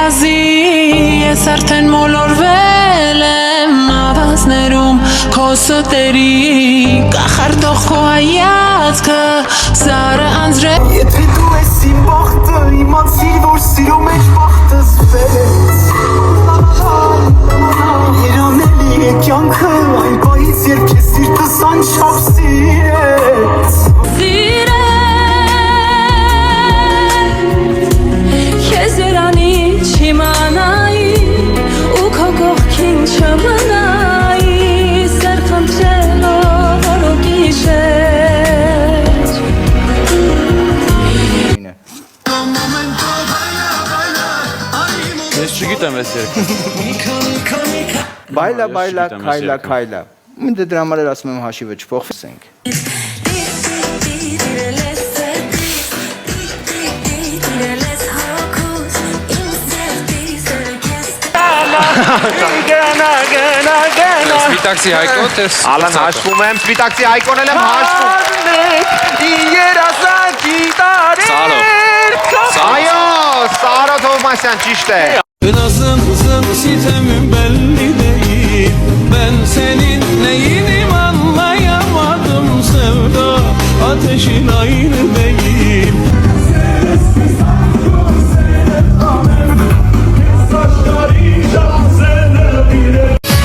երազի ես արդեն մոլորվել եմ ավազներում քո սոտերի կախարդող քո հայացքը սարը անձրել Եթե դու ես իմ բախտը իմացիր որ սիրո մեջ բախտս վեց Երանելի է կյանքը այն պահից երբ ես սիրտս անչափ սիրեց Քեզ երանիչ իմանայի ու քո կողքին չմնայի սեր խնդրելով օրոգիշեր Ես չգիտեմ ես երգը Բայլա, բայլա, քայլա, քայլա Մենք դրա համար էլ ասում եմ հաշիվը չփոխվենք Սպիտակցի Հայկոն տես Ալան հաշվում եմ, Սպիտակցի Հայկոն էլ եմ հաշվում Երազանքի տարեր Այո, Սարո Թովմասյան ճիշտ է Nasılsın sitemin belli değil Ben senin neyinim anlayamadım Sevda ateşin aynı değil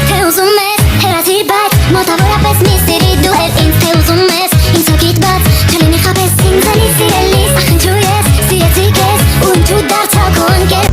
Te uzun mes, heratir bat Mota voy a pes misteri duel in Te uzun mes, in sokit bat Kalini khapes in zani sirelis Akhin chuyes, siyeti kes Un tu dar takon kes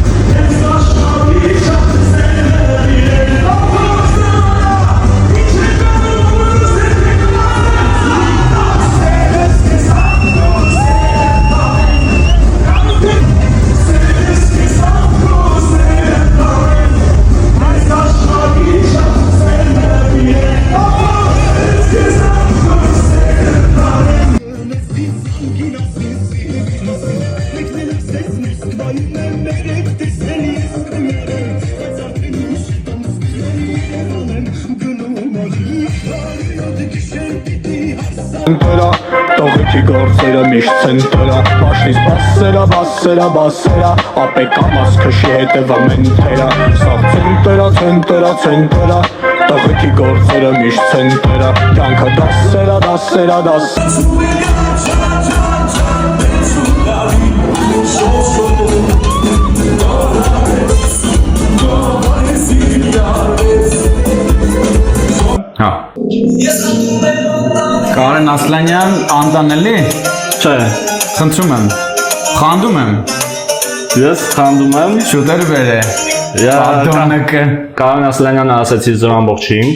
Տողիքի գործերը միշտ ցենտրա Մաշնից բասերա Ապեկ ամաս քշի հետևա մենտերա Սաղ ցենտրա Տողիքի գործերը միշտ ցենտրա Կյանքը դասերա Հա Կարեն Ասլանյան անտանելի Չէ Խնդրում եմ Խանդում եմ Ես խանդում եմ Շուտեր վեր է Պարդոնը կը Կարեն Ասլանյանը ասեցի զոր ամբողջին